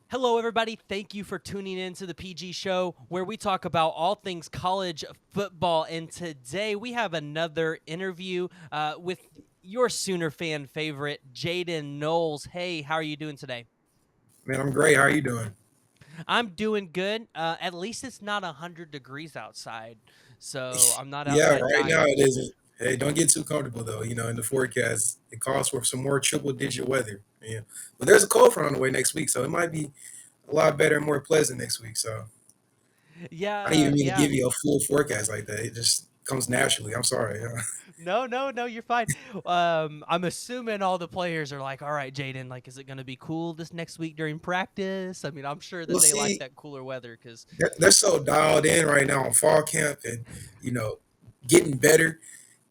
Hello, everybody. Thank you for tuning in to the PG Show, where we talk about all things college football. And today we have another interview with your Sooner fan favorite, Jaden Knowles. Hey, how are you doing today? Man, I'm great. How are you doing? I'm doing good. At least it's not 100 degrees outside, so I'm not Yeah, outside right now dying. it isn't. Hey, don't get too comfortable though. In the forecast, it calls for some more triple digit weather. Yeah, but there's a cold front on the way next week, so it might be a lot better and more pleasant next week. So I didn't Yeah, even mean to yeah. give you a full forecast like that. It just comes naturally. I'm sorry. No, you're fine. I'm assuming all the players are like, "All right, Jaden, like, is it gonna be cool this next week during practice?" I mean, I'm sure that We'll they like see. that cooler weather because, They're so dialed in right now on fall camp and you know getting better.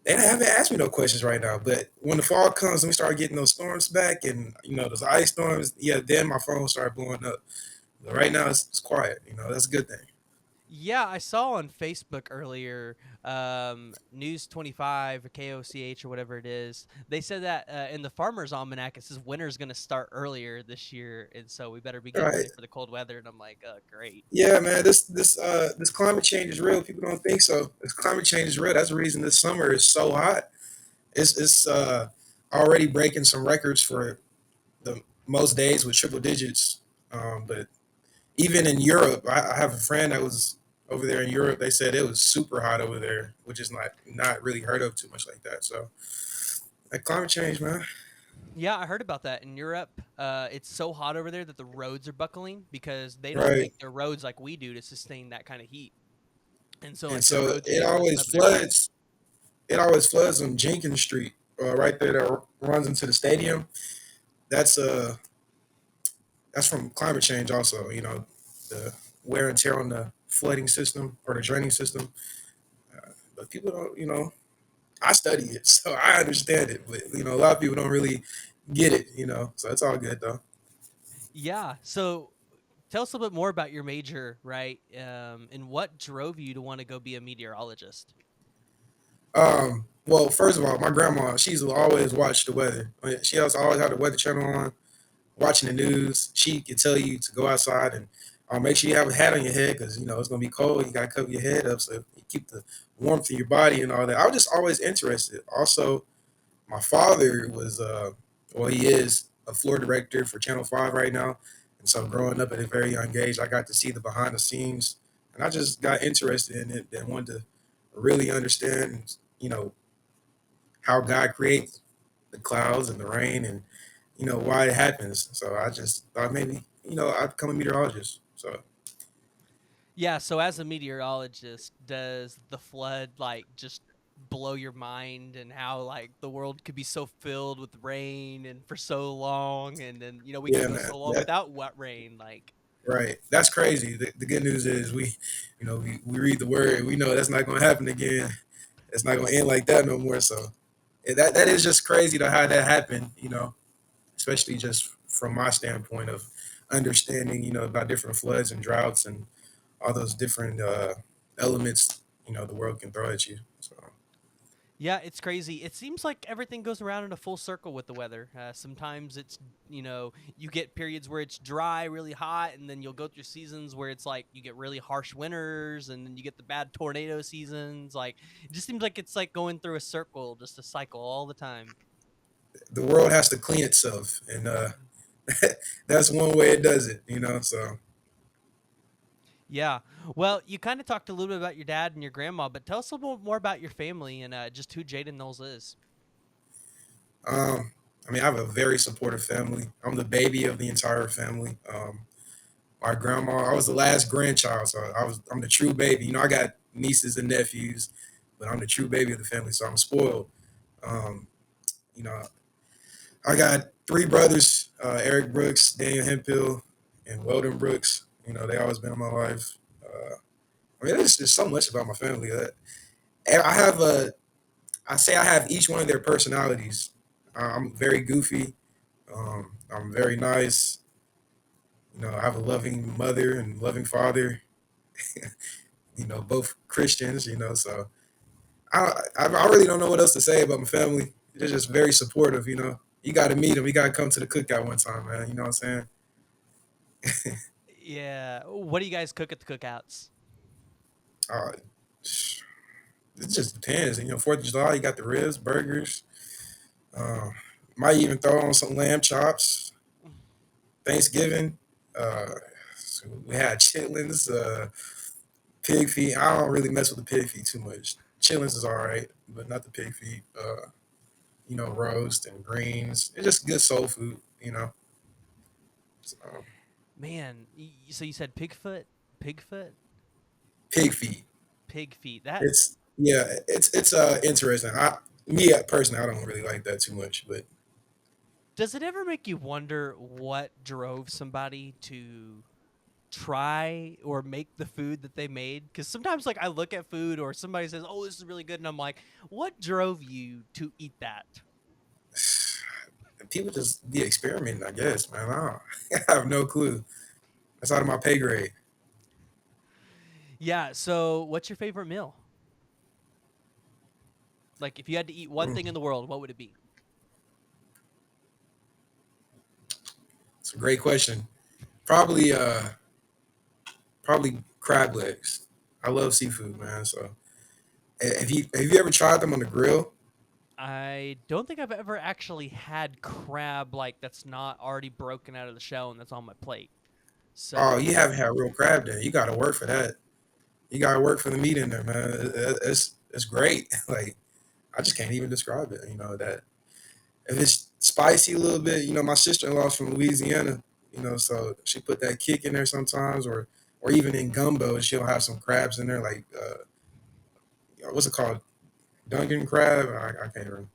They haven't asked me no questions right now, but when the fall comes and we start getting those storms back and those ice storms, yeah, then my phone started blowing up. But right now it's quiet. That's a good thing. yeah, I saw on Facebook earlier, News 25 or KOCH or whatever it is. They said that in the Farmer's Almanac, it says winter's gonna start earlier this year, and so we better be All getting right. ready for the cold weather. And I'm like, great. Yeah, man. This climate change is real. People don't think so. This climate change is real. That's the reason this summer is so hot. It's already breaking some records for the most days with triple digits. But even in Europe, I have a friend that was over there in Europe. They said it was super hot over there, which is not really heard of too much like that. So that climate change, man. Yeah, I heard about that in Europe. It's so hot over there that the roads are buckling because they don't Right. make their roads like we do to sustain that kind of heat. And so, And like, their so roads are getting messed up and everything. it always floods on Jenkins Street, right there that runs into the stadium. That's uh that's from climate change also. The wear and tear on the flooding system or the draining system. But people don't. I study it, so I understand it. But a lot of people don't really get it. So it's all good though. Yeah. So, tell us a little bit more about your major, right? And what drove you to want to go be a meteorologist? Well, first of all, my grandma, she's always watched the weather. She has always had the weather channel on, watching the news. She can tell you to go outside and make sure you have a hat on your head because it's gonna be cold. You gotta cover your head up so you keep the warmth in your body and all that. I was just always interested. Also, my father was, well, he is a floor director for Channel Five right now, and so growing up at a very young age, I got to see the behind the scenes, and I just got interested in it and wanted to really understand, how God creates the clouds and the rain and why it happens. So I just thought maybe I'd become a meteorologist. So Yeah. So, as a meteorologist, does the flood like just blow your mind and how like the world could be so filled with rain and for so long, and then we could yeah, go man, so long without wet rain, like. right. That's crazy. The good news is we read the word. We know that's not going to happen again. It's not going to end like that no more. So that is just crazy to how that happened. Especially just from my standpoint of understanding about different floods and droughts and all those different elements the world can throw at you. So Yeah, it's crazy. It seems like everything goes around in a full circle with the weather. Sometimes it's, you get periods where it's dry, really hot, and then you'll go through seasons where it's like you get really harsh winters, and then you get the bad tornado seasons. Like, it just seems like it's like going through a circle, just a cycle all the time. the world has to clean itself, and that's one way it does it. So Yeah. Well, you kind of talked a little bit about your dad and your grandma, but tell us a little more about your family and just who Jaden Knowles is. I mean, I have a very supportive family. I'm the baby of the entire family. My grandma, I was the last grandchild, so I'm the true baby. I got nieces and nephews, but I'm the true baby of the family, so I'm spoiled. Um, you know, I got three brothers: Eric Brooks, Daniel Hempill, and Weldon Brooks. They always been in my life. I mean, there's just so much about my family. And I say I have each one of their personalities. I'm very goofy. I'm very nice. I have a loving mother and loving father. Both Christians. So I really don't know what else to say about my family. They're just very supportive. You got to meet them. You got to come to the cookout one time, man. You know what I'm saying? Yeah. What do you guys cook at the cookouts? Uh, it just depends. You know, 4th of July, you got the ribs, burgers. Uh, might even throw on some lamb chops. Thanksgiving, uh, so we had chitlins, pig feet. I don't really mess with the pig feet too much. Chitlins is all right, but not the pig feet. You know, roast and greens. It's just good soul food. You know, so, Man, so you said pigfoot, pig feet. pig feet. That It's yeah, it's interesting. Me personally, I don't really like that too much, but does it ever make you wonder what drove somebody to try or make the food that they made? Because sometimes, like, I look at food or somebody says, "Oh, this is really good," and I'm like, "What drove you to eat that?" people just be experimenting. I guess, man. I have no clue. That's out of my pay grade. Yeah. So, what's your favorite meal? Like, if you had to eat one Mm, thing in the world, what would it be? it's a great question. Probably probably crab legs. I love seafood, man. So have you ever tried them on the grill? I don't think I've ever actually had crab like that's not already broken out of the shell and that's on my plate. Oh, you So haven't had real crab then. You got to work for that. You got to work for the meat in there, man. It's great. Like I just can't even describe it. You know that if it's spicy a little bit. You know, my sister in law's from Louisiana. You know, so she put that kick in there sometimes, or even in gumbo, she'll have some crabs in there, like what's it called, Dunkin' crab. I can't remember.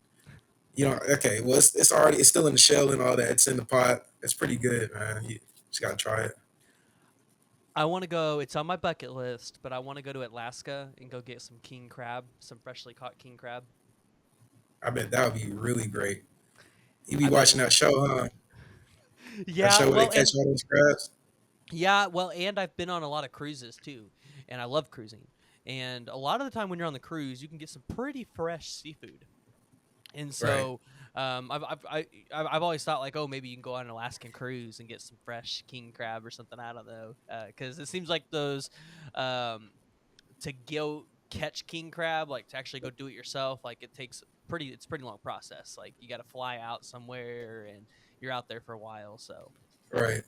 You know, okay, well, it's still in the shell and all that. It's in the pot. It's pretty good, man. You just gotta try it. I want to go. It's on my bucket list, but I want to go to Alaska and go get some king crab, some freshly caught king crab. I bet that would be really great. You be I bet it watching would. that show, huh? That Yeah, show where they well, catch and all those crabs. and I've been on a lot of cruises too, and I love cruising. And a lot of the time when you're on the cruise, you can get some pretty fresh seafood. And Right, so I've always thought like, oh, maybe you can go on an Alaskan cruise and get some fresh king crab or something. I don't know, because it seems like those um, to go catch king crab, like to actually go do it yourself, like it's a pretty long process. Like you got to fly out somewhere and you're out there for a while. So, right.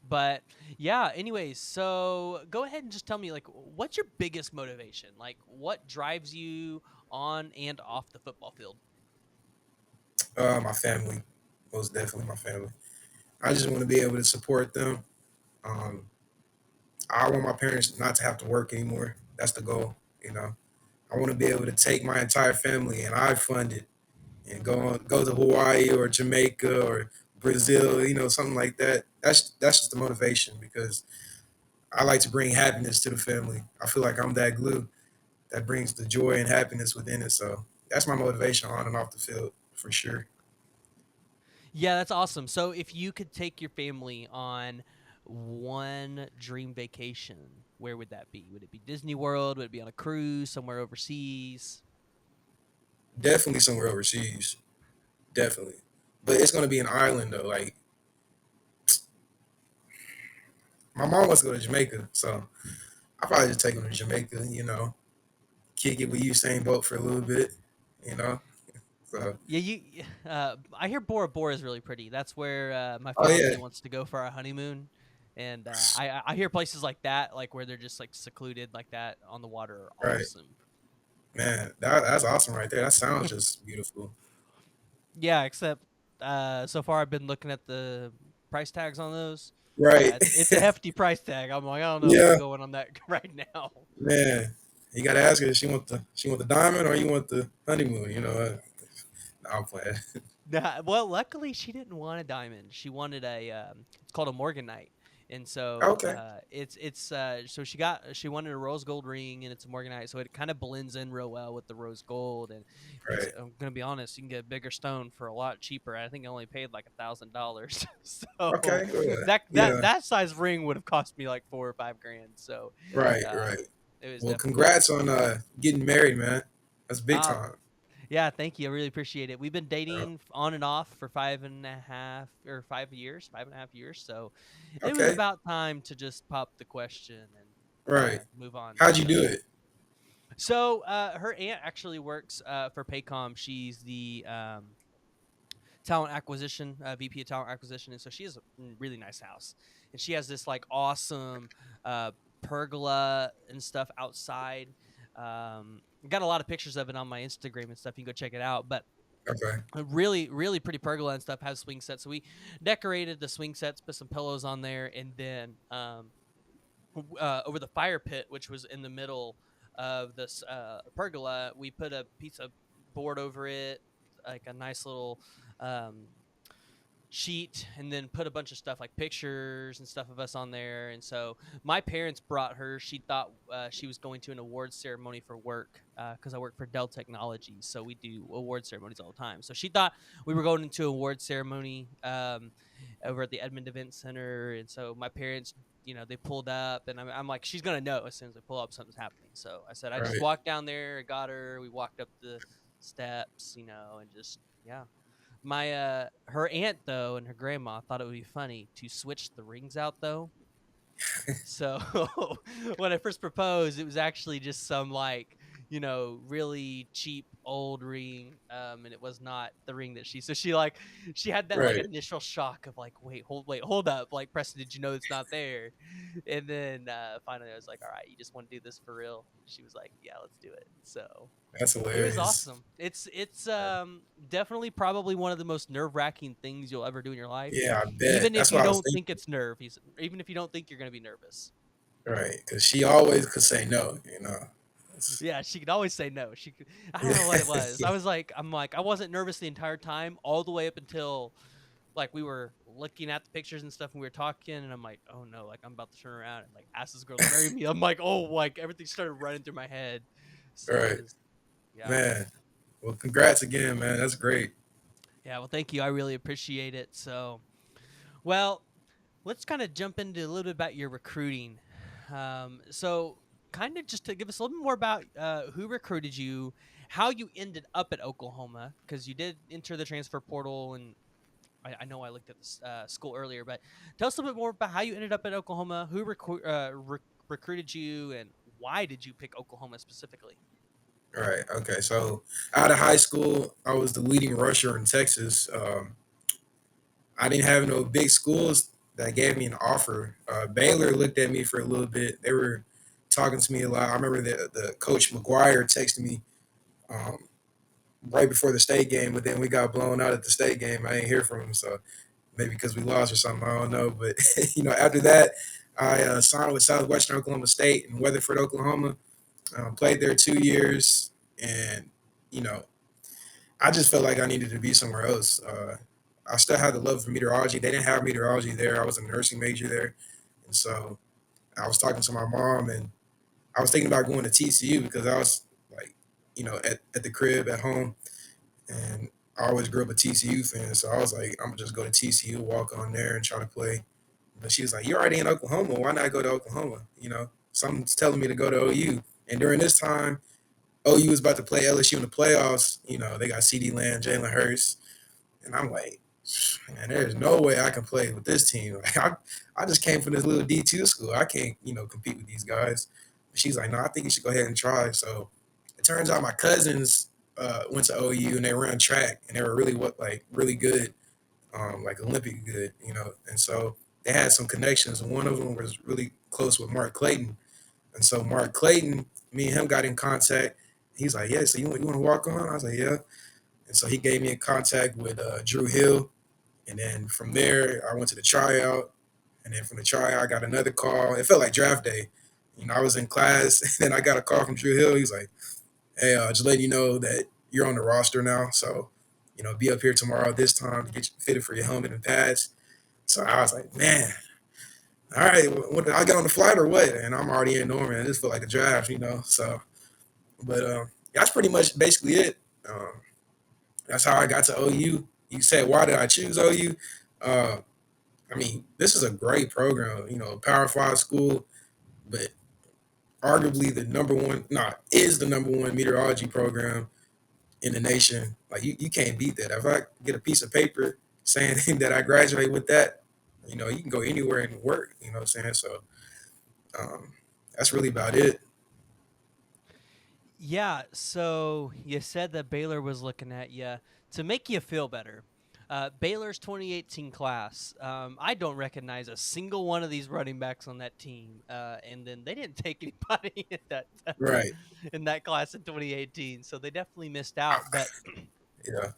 but yeah. Anyways, so go ahead and just tell me like, what's your biggest motivation? Like, what drives you on and off the football field? My family, most definitely my family. I just want to be able to support them. Um, I want my parents not to have to work anymore. That's the goal. You know, I want to be able to take my entire family and I fund it and go to Hawaii or Jamaica or Brazil. You know, something like that. That's just the motivation because I like to bring happiness to the family. I feel like I'm that glue that brings the joy and happiness within it. So that's my motivation on and off the field for sure. Yeah, that's awesome. So if you could take your family on one dream vacation, where would that be? Would it be Disney World? Would it be on a cruise somewhere overseas? Definitely somewhere overseas. Definitely. But it's gonna be an island though. Like my mom wants to go to Jamaica, so I probably just take them to Jamaica. You know, kick it with Usain Bolt for a little bit. You know, so Yeah, I hear Bora Bora is really pretty. That's where my oh fiance yeah, wants to go for our honeymoon, and I hear places like that, like where they're just like secluded like that on the water, are right, awesome. man, that's awesome right there. That sounds just beautiful. Yeah, except so far I've been looking at the price tags on those. Right, It's a hefty price tag. I'm like, I don't know if I'm yeah, going on that right now. man. You gotta ask her. If she want the diamond or you want the honeymoon. You know, nah, I'm playing. Nah, well, luckily she didn't want a diamond. She wanted it's called a Morganite, and so Okay, so she wanted a rose gold ring, and it's a Morganite, so it kind of blends in real well with the rose gold. And it's right. I'm gonna be honest, you can get a bigger stone for a lot cheaper. I think I only paid like $1,000, so Okay, good. Yeah, that size ring would have cost me like 4 or 5 grand. So, right, um, right. it was Well, definitely congrats on getting married, man. That's big uh, time. Yeah, thank you. I really appreciate it. We've been dating on and off for 5.5 years, 5.5 years. So it was Okay, about time to just pop the question and right. move on. How'd you So do yeah. it? So her aunt actually works for Paycom. She's the talent acquisition, VP of talent acquisition, and so she has a really nice house, and she has this like awesome uh, pergola and stuff outside. Got a lot of pictures of it on my Instagram and stuff. You can go check it out, but Okay, a really really pretty pergola and stuff has swing sets. So we decorated the swing sets, put some pillows on there, and then over the fire pit, which was in the middle of this pergola, we put a piece of board over it, like a nice little um, sheet, and then put a bunch of stuff like pictures and stuff of us on there. And so my parents brought her. She thought she was going to an awards ceremony for work because I work for Dell Technologies, so we do award ceremonies all the time. So she thought we were going into an award ceremony over at the Edmond Event Center, and so my parents. They pulled up, and I'm like, she's gonna know as soon as they pull up something's happening. So I said, I just right. walked down there, got her. We walked up the steps, and just yeah, my her aunt though and her grandma thought it would be funny to switch the rings out though. So when I first proposed, it was actually just some like really cheap old ring, and it was not the ring that she had that like Right. initial shock of like wait hold up, like Preston, did you know it's not there? And then finally I was like, all right, you just want to do this for real? She was like, yeah, let's do it. So That's it was hilarious. awesome. It's definitely probably one of the most nerve-wracking things you'll ever do in your life, Yeah, I bet. even if That's you what I was don't think thinking. it's even if you don't think you're gonna be nervous. Right, because she always could say no. It's- Yeah, she could always say no. She could. I don't Yeah, know what it was. I'm like, I wasn't nervous the entire time, all the way up until like we were looking at the pictures and stuff, and we were talking, and I'm like, oh no, like I'm about to turn around and like ask this girl to marry me. I'm like, oh, like everything started running through my head. So right, it was, yeah. man. Well, congrats again, man. That's great. Yeah, well, thank you. I really appreciate it. So, well, let's kind of jump into a little bit about your recruiting. So, kind of just to give us a little bit more about who recruited you, how you ended up at Oklahoma, because you did enter the transfer portal, and I know I looked at this school earlier, but tell us a little bit more about how you ended up at Oklahoma, who recruited you, and why did you pick Oklahoma specifically? Right. Okay. So out of high school, I was the leading rusher in Texas. I didn't have no big schools that gave me an offer. Baylor looked at me for a little bit. They were talking to me a lot. I remember the coach McGuire texted me um, right before the state game, but then we got blown out at the state game. I didn't hear from him, so maybe because we lost or something. I don't know. But after that, I signed with Southwestern Oklahoma State in Weatherford, Oklahoma. Played there 2 years, and you know, I just felt like I needed to be somewhere else. I still had the love for meteorology. They didn't have meteorology there. I was a nursing major there, and so I was talking to my mom, and I was thinking about going to TCU because I was like, at the crib at home, and I always grew up a TCU fan. So I was like, I'm gonna just go to TCU, walk on there, and try to play. But she was like, "You're already in Oklahoma. Why not go to Oklahoma?" Something's telling me to go to OU. And during this time, OU was about to play LSU in the playoffs. They got CD Lamb, Jalen Hurts, and I'm like, man, there's no way I can play with this team. Like, I just came from this little D2 school. I can't, compete with these guys. She's like, no, I think you should go ahead and try. So it turns out my cousins went to OU and they ran track and they were really good, like Olympic good, And so they had some connections. And one of them was really close with Mark Clayton. And so Mark Clayton, me and him got in contact. He's like, yeah, so you want to walk on? I was like, yeah. And so he gave me in contact with Drew Hill. And then from there, I went to the tryout. And then from the tryout, I got another call. It felt like draft day. I was in class, and then I got a call from Drew Hill. He's like, hey, just letting you know that you're on the roster now. So, be up here tomorrow this time to get you fitted for your helmet and pads. So I was like, man, all right, what, I got on the flight or what? And I'm already in Norman. This felt like a draft. So, but that's pretty much basically it. That's how I got to OU. You said, why did I choose OU? Uh, I mean, this is a great program, Power Five school, but arguably the number one, is the number one meteorology program in the nation. Like you can't beat that. If I get a piece of paper saying that I graduate with that, you can go anywhere and work. You know what I'm saying? So um, that's really about it. Yeah, so you said that Baylor was looking at you to make you feel better. Baylor's 2018 class. I don't recognize a single one of these running backs on that team, and then they didn't take anybody in that Right. in that class in 2018, so they definitely missed out. But Yeah.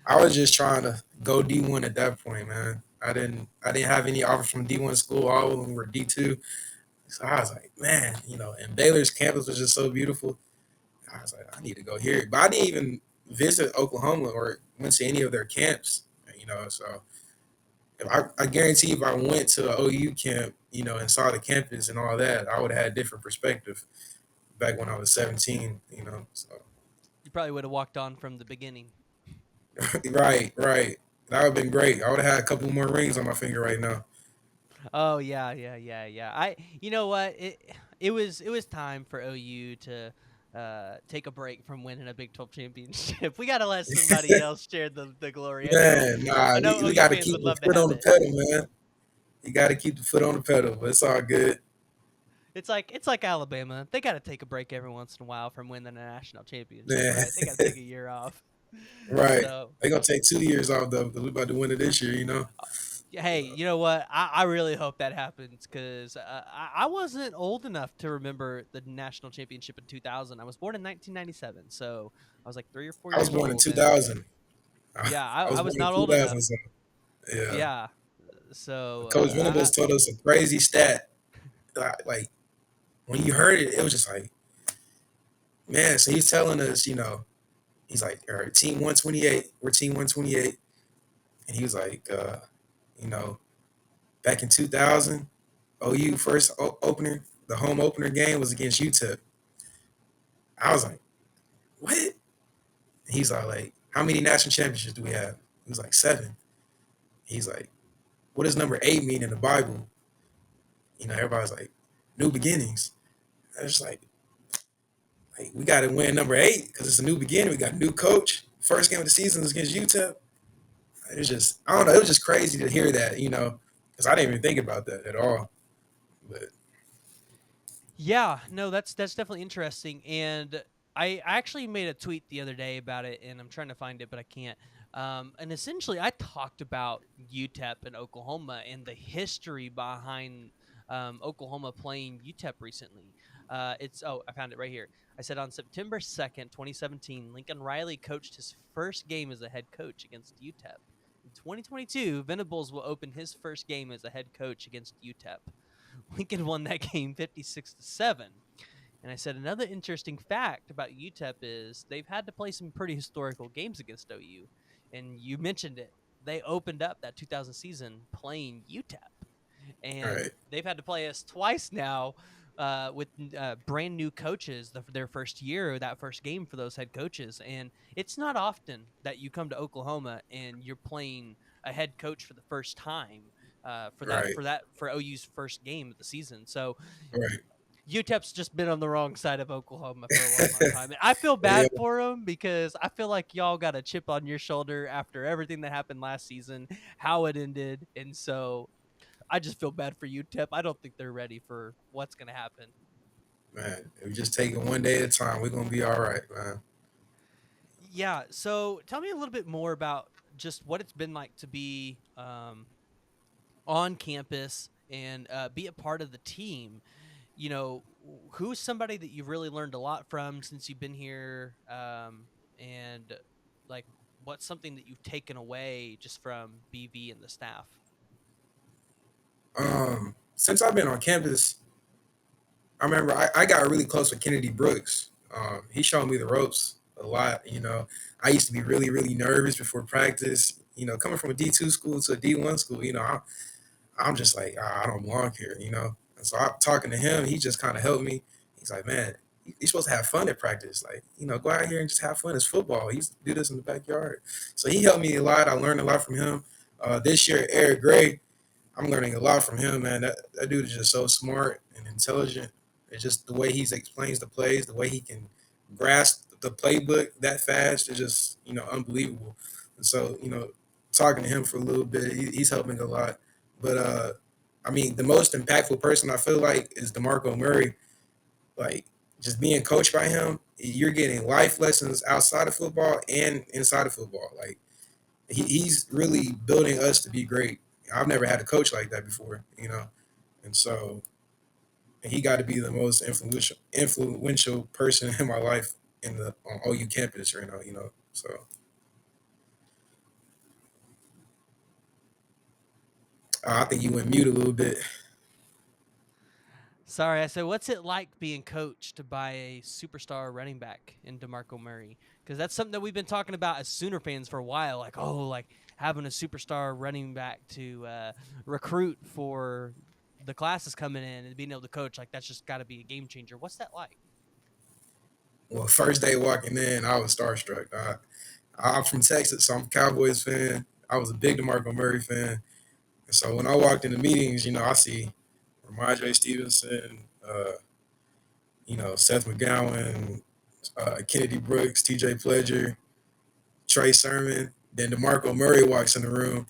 I was just trying to go D1 at that point, man. I didn't have any offers from D1 school. All of them were D2. So I was like, man, and Baylor's campus was just so beautiful. I was like, I need to go here. But I didn't even visit Oklahoma or went to any of their camps, So if I guarantee if I went to an OU camp, and saw the campus and all that, I would have had a different perspective back when I was 17. So you probably would have walked on from the beginning. right, right. That would have been great. I would have had a couple more rings on my finger right now. Oh yeah, yeah, yeah, yeah. You know what? It was time for OU to take a break from winning a Big 12 championship. We gotta let somebody else share the glory. Man, nah, I know we OU got to fans keep would the love to foot on have the it. pedal, man. You got to keep the foot on the pedal, but it's all good. It's like Alabama. They gotta take a break every once in a while from winning a national championship, Man, right? They gotta take a year off. right. So They're going to take 2 years off, though, because we about to win it this year. hey, you know what? I really hope that happens because I wasn't old enough to remember the national championship in 2000. I was born in 1997, so I was like 3 or 4 I was years born in old, and 2000. I, yeah, I I was was born in not old 2000, enough. so yeah. Yeah, so Coach Venables told us a crazy stat. Like, when you heard it, it was just like, man, so he's telling us, he's like, all right, team 128, we're team 128. And he was like, you know, back in 2000, OU first opener, the home opener game was against UTEP. I was like, what? And he's like, how many national championships do we have? He was like, 7. He's like, what does number 8 mean in the Bible? Everybody's like, new beginnings. I was like we got to win number 8 because it's a new beginning. We got a new coach. First game of the season is against UTEP. It was just, I don't know. It was just crazy to hear that, because I didn't even think about that at all. But yeah, no, that's definitely interesting. And I actually made a tweet the other day about it, and I'm trying to find it, but I can't. And essentially, I talked about UTEP and Oklahoma and the history behind Oklahoma playing UTEP recently. I found it right here. I said on September 2nd, 2017, Lincoln Riley coached his first game as a head coach against UTEP. In 2022, Venables will open his first game as a head coach against UTEP. Lincoln won that game 56-7. And I said another interesting fact about UTEP is they've had to play some pretty historical games against OU. And you mentioned it. They opened up that 2000 season playing UTEP. all And right, they've had to play us twice now with brand new coaches their first year, that first game for those head coaches. And it's not often that you come to Oklahoma and you're playing a head coach for the first time right, for OU's first game of the season. So right. UTEP's just been on the wrong side of Oklahoma for a long, long time. And I feel Yeah, bad for them because I feel like y'all got a chip on your shoulder after everything that happened last season, how it ended, and so I just feel bad for UTEP. I don't think they're ready for what's going to happen. man. If we just take it one day at a time, we're gonna be all right, man. Yeah. So tell me a little bit more about just what it's been like to be on campus and be a part of the team. Who's somebody that you've really learned a lot from since you've been here, and like what's something that you've taken away just from BV and the staff? Since I've been on campus, I remember I got really close with Kennedy Brooks. He showed me the ropes a lot. I used to be really, really nervous before practice. Coming from a D2 school to a D1 school, I'm just like, I don't belong here. And so I'm talking to him. He just kind of helped me. He's like, man, you're supposed to have fun at practice. Like, go out here and just have fun. It's football. He used to do this in the backyard. So he helped me a lot. I learned a lot from him. This year, Eric Gray, I'm learning a lot from him, man. That dude is just so smart and intelligent. It's just the way he explains the plays, the way he can grasp the playbook that fast is just unbelievable. And so talking to him for a little bit, he's helping a lot. But I mean, the most impactful person I feel like is DeMarco Murray. Like just being coached by him, you're getting life lessons outside of football and inside of football. Like he's really building us to be great. I've never had a coach like that before. And so he got to be the most influential person in my life in the on OU campus right now. So I think you went mute a little bit. Sorry, I said, what's it like being coached by a superstar running back in DeMarco Murray? Because that's something that we've been talking about as Sooner fans for a while. Like, like having a superstar running back to recruit for the classes coming in and being able to coach, like that's just got to be a game changer. What's that like? Well, first day walking in, I was starstruck. I'm from Texas, so I'm a Cowboys fan. I was a big DeMarco Murray fan. And so when I walked into meetings, I see Ramondre Stevenson, Seth McGowan, Kennedy Brooks, TJ Pledger, Trey Sermon. Then DeMarco Murray walks in the room.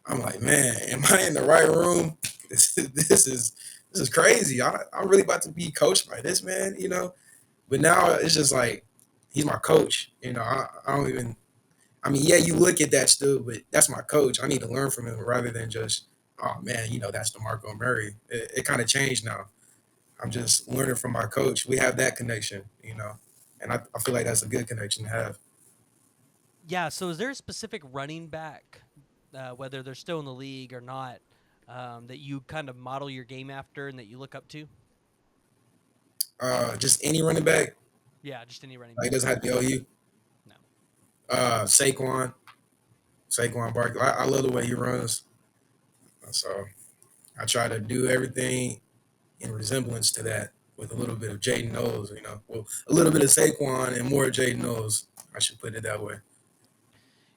I'm like, man, am I in the right room? This is crazy. I'm really about to be coached by this man. But now it's just like he's my coach. I don't even. I mean, yeah, you look at that still, but that's my coach. I need to learn from him rather than just, oh man, that's DeMarco Murray. It kind of changed now. I'm just learning from my coach. We have that connection. And I feel like that's a good connection to have. Yeah. So is there a specific running back, whether they're still in the league or not, that you kind of model your game after and that you look up to? Just any running back. Yeah, just any running Like, it back. doesn't have to be OU. No. Saquon Barkley. I love the way he runs. So I try to do everything in resemblance to that with a little bit of Jaden Knowles. Well, a little bit of Saquon and more Jaden Knowles. I should put it that way.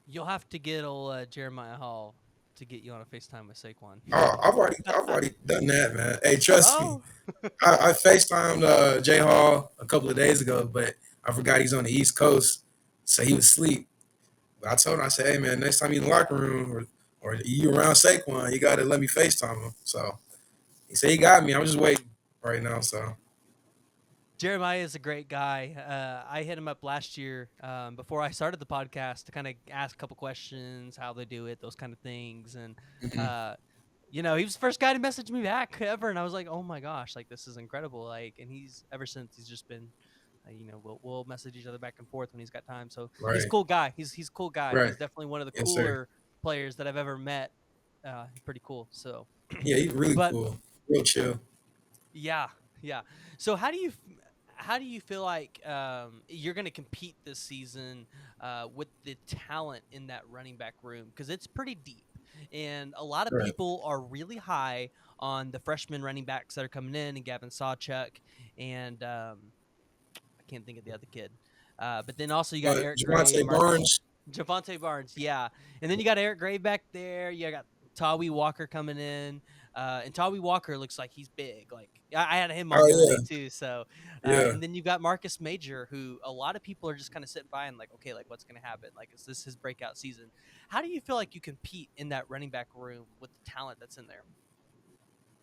You'll have to get old Jeremiah Hall to get you on a FaceTime with Saquon. Oh, I've already done that, man. Hey, trust me. Oh, I FaceTimed Jay Hall a couple of days ago, but I forgot he's on the East Coast, so he was asleep. But I told him, I said, hey man, next time you in the locker room or you around Saquon, you gotta let me FaceTime him. So he said he got me. I'm just waiting right now. So Jeremiah is a great guy. I hit him up last year before I started the podcast to kind of ask a couple questions, how they do it, those kind of things. And, mhm. he was the first guy to message me back ever. And I was like, oh my gosh, like this is incredible. Like, and ever since he's just been, we'll message each other back and forth when he's got time. So he's a Right, cool guy. He's a cool guy. right. He's definitely one of the Yes, sir. cooler players that I've ever met. Pretty cool. So, Yeah, he's really but cool. Real chill. yeah, yeah. So how do you feel like you're going to compete this season with the talent in that running back room? Because it's pretty deep, and a lot of Right. people are really high on the freshman running backs that are coming in, and Gavin Sawchuk, and I can't think of the other kid. But then also you got Eric Gray, Javante Marcus, Barnes. Javante Barnes, yeah, and then you got Eric Gray back there. You got Tawi Walker coming in. And Tawi Walker looks like he's big. Like I had him on Oh the other day yeah, too. So, yeah. and then you got Marcus Major, who a lot of people are just kind of sitting by and like, okay, like what's going to happen? Like, is this his breakout season? How do you feel like you compete in that running back room with the talent that's in there?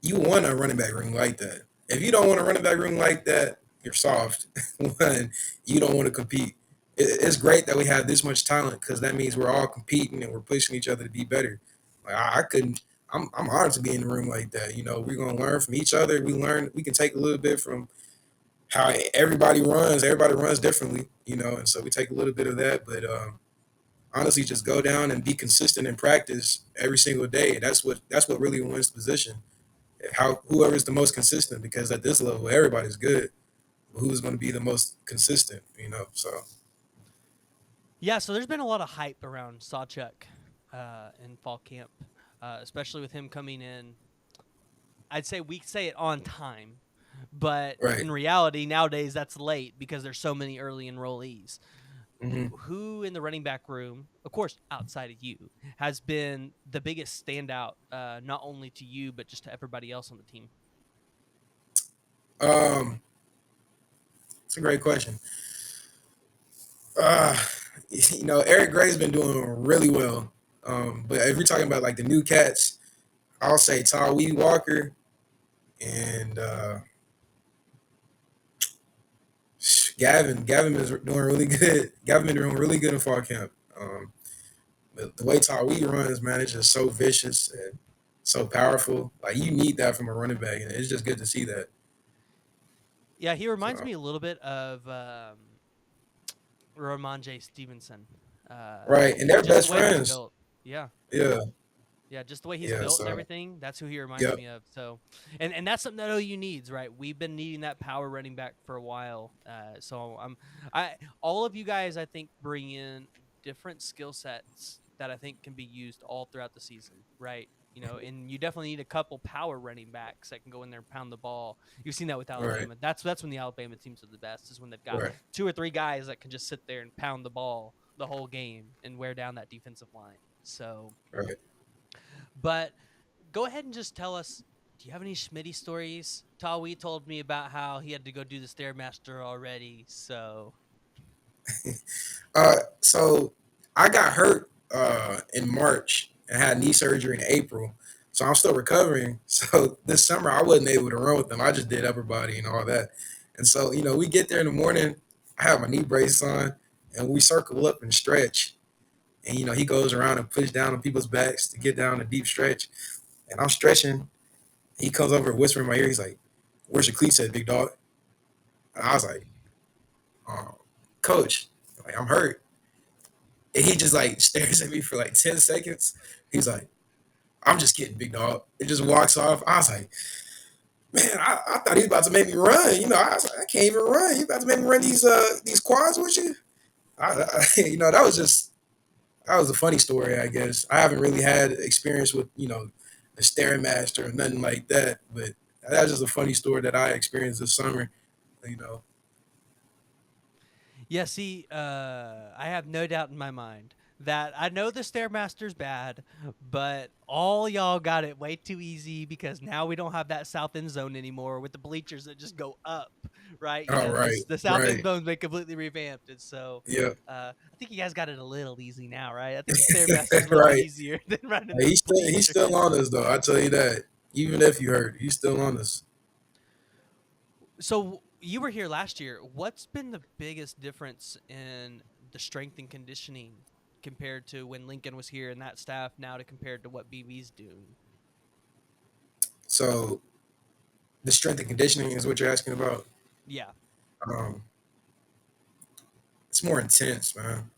You want a running back room like that. If you don't want a running back room like that, you're soft. One, you don't want to compete. It's great that we have this much talent because that means we're all competing and we're pushing each other to be better. Like I couldn't. I'm honored to be in the room like that. We're gonna learn from each other. We learn. We can take a little bit from how everybody runs. Everybody runs differently. And so we take a little bit of that. But honestly, just go down and be consistent in practice every single day. That's what really wins the position. How whoever's the most consistent, because at this level everybody's good. Who's going to be the most consistent? So Yeah, so there's been a lot of hype around Sawchuk in fall camp, especially with him coming in. I'd say we say it on time, but right. in reality, nowadays that's late because there's so many early enrollees. hmm Who in the running back room, of course, outside of you, has been the biggest standout, not only to you but just to everybody else on the team? um it's a great question. Uh, Eric Gray's been doing really well. But if you're talking about like the new cats, I'll say Todd Walker and Gavin. Gavin is doing really good. Gavin been doing really good in fall camp. The way Todd runs, man, is just so vicious and so powerful. Like you need that from a running back, and it's just good to see that. Yeah, he reminds So me a little bit of Ramon J. Stevenson. right, and they're Just the best way he's friends. built. Yeah. Yeah, Yeah, just the way he's yeah. built and So everything, that's who he reminds yep, me of. So, and that's something that OU needs, right? We've been needing that power running back for a while. I all of you guys, I think, bring in different skill sets that I think can be used all throughout the season, right? And you definitely need a couple power running backs that can go in there and pound the ball. You've seen that with right, Alabama. That's when the Alabama teams are the best, is when they've got right, two or three guys that can just sit there and pound the ball the whole game and wear down that defensive line. So, right. but go ahead and just tell us, do you have any Schmitty stories? Tawi told me about how he had to go do the Stairmaster already. So, So I got hurt in March and had knee surgery in April. So I'm still recovering. So this summer I wasn't able to run with them. I just did upper body and all that. And so, we get there in the morning, I have my knee brace on, and we circle up and stretch. And he goes around and push down on people's backs to get down a deep stretch. And I'm stretching. He comes over and whispers in my ear, he's like, "Where's your cleats at, big dog?" And I was like, "Coach, like I'm hurt." And he just like stares at me for like 10 seconds. He's like, "I'm just kidding, big dog." It just walks off. I was like, man, I thought he was about to make me run. I was like, I can't even run. You about to make me run these quads with you? That was a funny story, I guess. I haven't really had experience with, the Stairmaster or nothing like that. But that's just a funny story that I experienced this summer, you know. yeah, see, I have no doubt in my mind that I know the Stairmaster's bad, but all y'all got it way too easy because now we don't have that south end zone anymore with the bleachers that just go up, right? All right, The south end right. zone's been completely revamped, and so Yeah. I think you guys got it a little easy now, right? I think the Stairmaster's a little bit Right. easier than running Hey, those he's still bleachers. on us though. I tell you that. Even if you hurt, he's still on us. So you were here last year. What's been the biggest difference in the strength and conditioning compared to when Lincoln was here and that staff now to compared to what BB's doing? So the strength and conditioning is what you're asking about. Yeah. Um, it's more intense, man.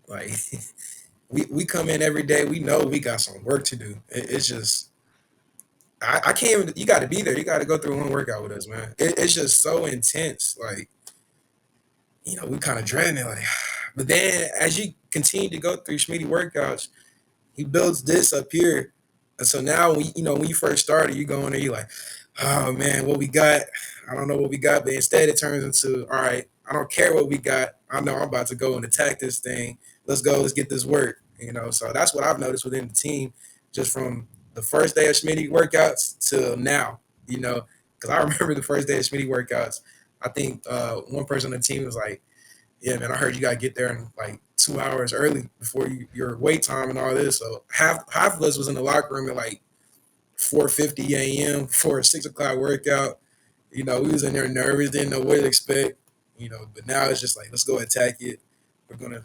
Like we come in every day. We know we got some work to do. It's just I can't even. You got to be there. You got to go through one workout with us, man. It's just so intense. Like we kind of dreading it. Like, but then as you continue to go through Schmitty workouts, he builds this up here. And so now, when you first started, you go in there, you're like, oh man, what we got? I don't know what we got. But instead, it turns into, all right, I don't care what we got. I know I'm about to go and attack this thing. Let's go. Let's get this work. So that's what I've noticed within the team, just from the first day of Schmitty workouts till now. Because I remember the first day of Schmitty workouts. I think one person on the team was like, yeah, man, I heard you gotta get there in like 2 hours early before your wait time and all this. So half of us was in the locker room at like 4:50 a.m. for a 6 o'clock workout. We was in there nervous, didn't know what to expect. But now it's just like let's go attack it. We're gonna.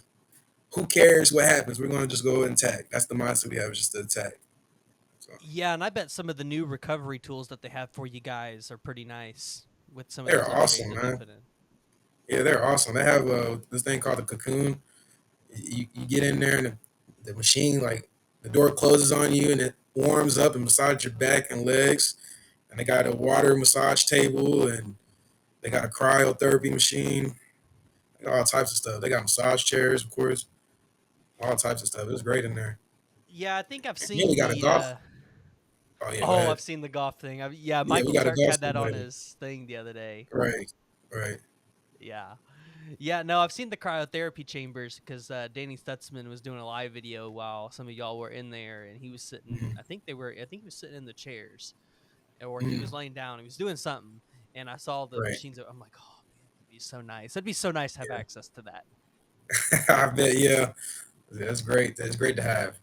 Who cares what happens? We're gonna just go and attack. That's the mindset we have, is just to attack. So Yeah, and I bet some of the new recovery tools that they have for you guys are pretty nice with some of they're those upgrades awesome, that they man. put in. Yeah, they're awesome. They have this thing called the cocoon. You get in there and the machine, like the door closes on you and it warms up and massages your back and legs. And they got a water massage table and they got a cryotherapy machine. They got all types of stuff. They got massage chairs, of course, all types of stuff. It was great in there. Yeah, I think I've Yeah, we seen got a the golf. Oh yeah, go oh, ahead. I've seen the golf thing. Yeah, Yeah, we Michael got a Shark golf had that on simulator. his thing the other day. Right, right. Yeah. Yeah, no, I've seen the cryotherapy chambers because Danny Stutzman was doing a live video while some of y'all were in there, and he was sitting. Mm-hmm. I think he was sitting in the chairs, or he Mm-hmm. was laying down. He was doing something, and I saw the Right. machines. I'm like, oh man, that'd be so nice. That'd be so nice to have Yeah. access to that. I bet. Yeah, that's great. That's great to have.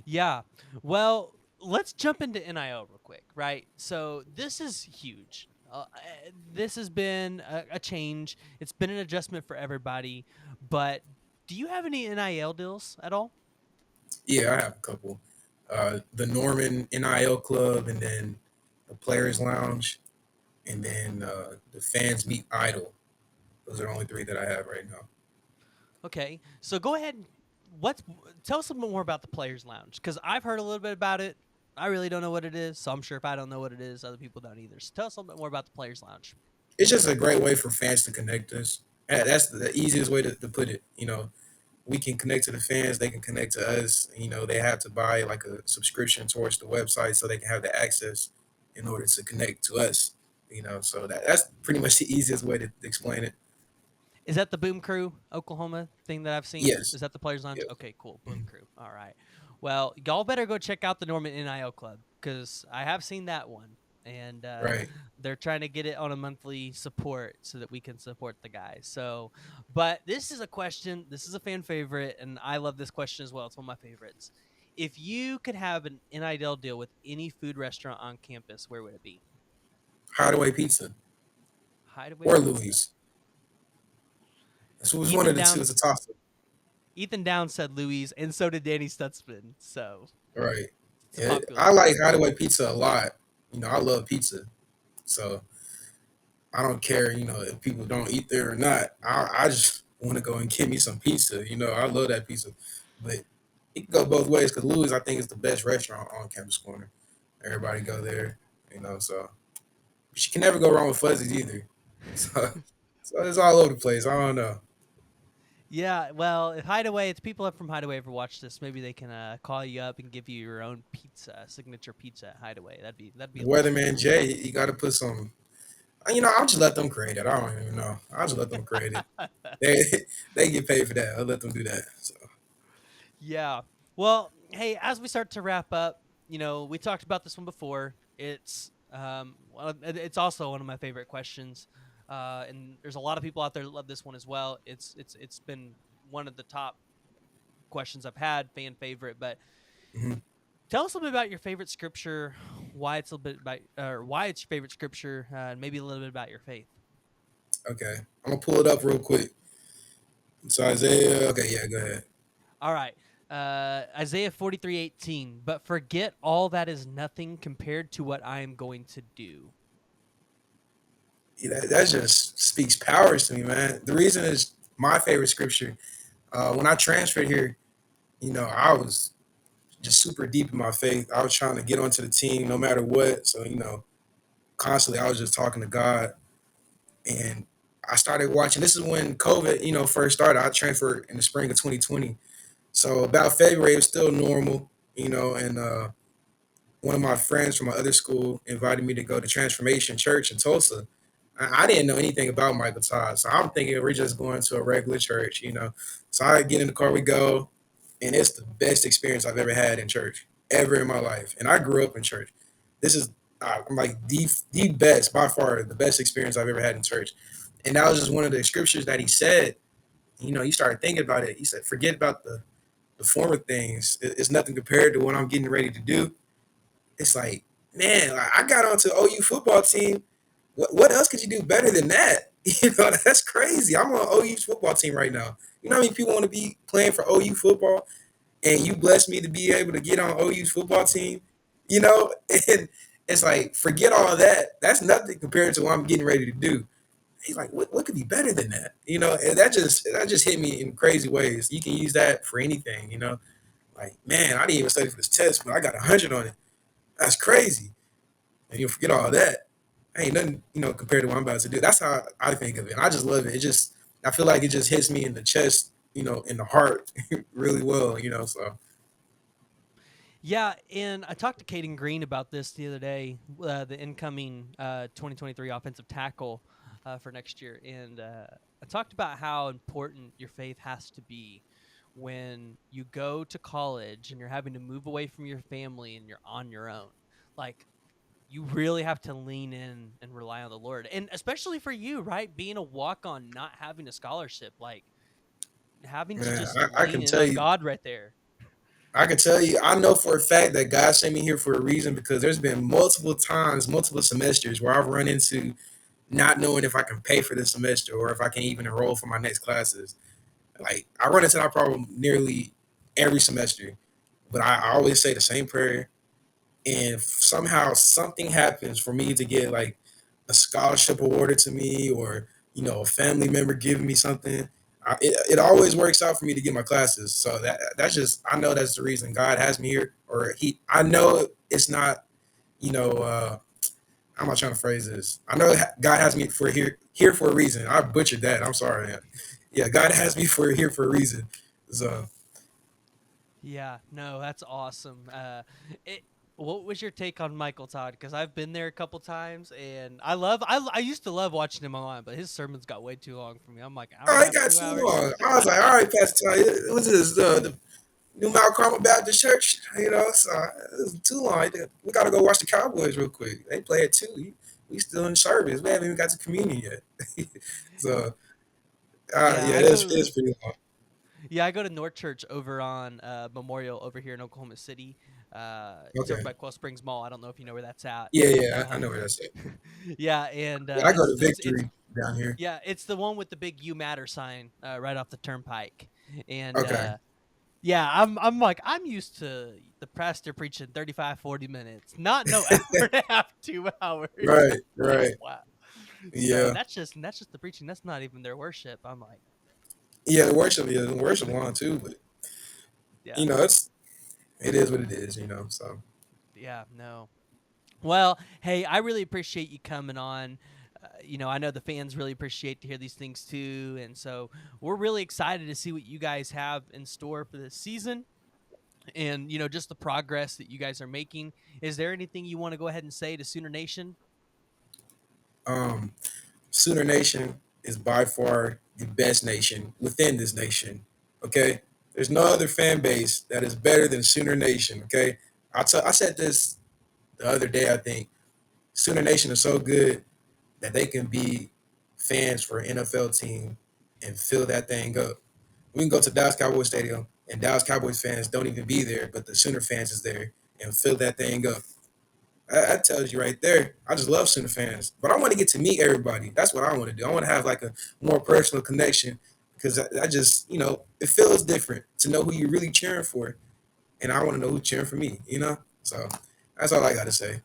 Yeah. Well, let's jump into NIL real quick, right? So this is huge. This has been a change. It's been an adjustment for everybody. But do you have any NIL deals at all? Yeah, I have a couple. The Norman NIL Club, and then the Players Lounge, and then the Fans Meet Idol. Those are the only three that I have right now. Okay, so go ahead. What's Tell us a little more about the Players Lounge because I've heard a little bit about it. I really don't know what it is, so I'm sure if I don't know what it is, other people don't either. So tell us a little bit more about the Players Lounge. It's just a great way for fans to connect us. That's the easiest way to put it. We can connect to the fans, they can connect to us. They have to buy like a subscription towards the website so they can have the access in order to connect to us. So that's pretty much the easiest way to explain it. Is that the Boom Crew Oklahoma thing that I've seen? Yes. Is that the Players Lounge? Yes. Okay, cool. Boom Mhm. Crew. All right. Well, y'all better go check out the Norman NIL Club because I have seen that one, and Right. they're trying to get it on a monthly support so that we can support the guys. So, but this is a question. This is a fan favorite, and I love this question as well. It's one of my favorites. If you could have an NIL deal with any food restaurant on campus, where would it be? Hideaway Pizza Hideaway or Pizza. Louis. This was one Ethan of the two. Down. It's a toss up. Ethan Down said Louise, and so did Danny Stutzman. So Right. it's a Yeah, popular I like choice. Hideaway Pizza a lot. I love pizza. So I don't care, if people don't eat there or not. I just want to go and get me some pizza. I love that pizza. But it can go both ways because Louis, I think, is the best restaurant on Campus Corner. Everybody go there, so but you can never go wrong with Fuzzies either. So, so it's all over the place. I don't know. Yeah, well, if Hideaway, it's people up from Hideaway ever watch this, maybe they can call you up and give you your own pizza, signature pizza at Hideaway. That'd be The a lot of Weatherman fun. Jay, you got to put some. I'll just let them create it. I don't even know. I'll just let them create it. They they get paid for that. I'll let them do that. So Yeah. Well, hey, as we start to wrap up, we talked about this one before. It's also one of my favorite questions, and there's a lot of people out there that love this one as well. It's been one of the top questions I've had, fan favorite. But mhm. tell us a little bit about your favorite scripture, why it's a little bit about, or why it's your favorite scripture, and maybe a little bit about your faith. Okay, I'm gonna pull it up real quick. So Isaiah. Okay, yeah, go ahead. All right. Isaiah 43:18. But forget all that is nothing compared to what I am going to do. Yeah, that just speaks powers to me, man. The reason is my favorite scripture. When I transferred here, I was just super deep in my faith. I was trying to get onto the team no matter what. So, constantly I was just talking to God. And I started watching. This is when COVID, first started. I transferred in the spring of 2020. So about February, it was still normal, and one of my friends from my other school invited me to go to Transformation Church in Tulsa. I didn't know anything about Michael Todd, so I'm thinking we're just going to a regular church. So I get in the car, we go, and it's the best experience I've ever had in church, ever in my life. And I grew up in church. This is like the best, by far, the best experience I've ever had in church. And that was just one of the scriptures that he said. You started thinking about it. He said, "Forget about the former things. It's nothing compared to what I'm getting ready to do." It's like, man, like, I got onto OU football team. What else could you do better than that? That's crazy. I'm on OU's football team right now. You know how many people want to be playing for OU football? And you blessed me to be able to get on OU's football team, you know? And it's like, forget all of that. That's nothing compared to what I'm getting ready to do. He's like, what could be better than that? And that just hit me in crazy ways. You can use that for anything. Like, man, I didn't even study for this test, but I got 100 on it. That's crazy. And you'll forget all that. Ain't nothing, compared to what I'm about to do. That's how I think of it. And I just love it. I feel like it just hits me in the chest, in the heart really well. So Yeah, and I talked to Caden Green about this the other day, the incoming 2023 offensive tackle for next year. And I talked about how important your faith has to be when you go to college and you're having to move away from your family and you're on your own. Like, you really have to lean in and rely on the Lord. And especially for you, right? Being a walk on, not having a scholarship. Like, having to Man, just I lean can in tell on you, God right there. I know for a fact that God sent me here for a reason because there's been multiple times, multiple semesters where I've run into not knowing if I can pay for this semester or if I can even enroll for my next classes. Like I run into that problem nearly every semester, but I always say the same prayer, and if somehow something happens for me to get like a scholarship awarded to me, or a family member giving me something, it always works out for me to get my classes. So that's just I know that's the reason God has me here, or he I know it's not you know how am I trying to phrase this? I know God has me for here for a reason. I butchered that. I'm sorry. Man. Yeah, God has me for here for a reason. So Yeah, no, that's awesome. It. What was your take on Michael Todd? Because I've been there a couple times, and I used to love watching him online, but his sermons got way too long for me. I'm like hour and oh, a it half, got two too hours. long. I was like, all right, Pastor Ty, what's this? The New Mount Carmel Baptist Church, so it's too long. We gotta go watch the Cowboys real quick. They play at 2. We still in service. We haven't even got to communion yet. So Yeah, yeah, I it's go. pretty long. Yeah, I go to North Church over on Memorial over here in Oklahoma City. It's over Okay. by Quail Springs Mall. I don't know if you know where that's at. Yeah, yeah, I Um, know where that's at. yeah, and Yeah, I go to Victory down here. yeah, it's the one with the big "You Matter" sign right off the turnpike. And Okay. yeah, I'm like I'm used to the pastor preaching 35, 40 minutes, not no hour and a half, 2 hours. Right, I'm like right. wow. So Yeah. that's just the preaching. That's not even their worship. I'm like Yeah, the worship one too, but yeah, it is what it is, so yeah, no. Well, hey, I really appreciate you coming on. I know the fans really appreciate to hear these things too, and so we're really excited to see what you guys have in store for this season, and just the progress that you guys are making. Is there anything you want to go ahead and say to Sooner Nation? um Sooner Nation is by far the best nation within this nation. Okay, there's no other fan base that is better than Sooner Nation. Okay, I said this the other day. I think Sooner Nation is so good that they can be fans for an NFL team and fill that thing up. We can go to Dallas Cowboys Stadium and Dallas Cowboys fans don't even be there, but the Sooner fans is there and fill that thing up. That tells you right there. I just love Sooner fans, but I want to get to meet everybody. That's what I want to do. I want to have like a more personal connection because I just, it feels different to know who you're really cheering for, and I want to know who's cheering for me. So that's all I got to say.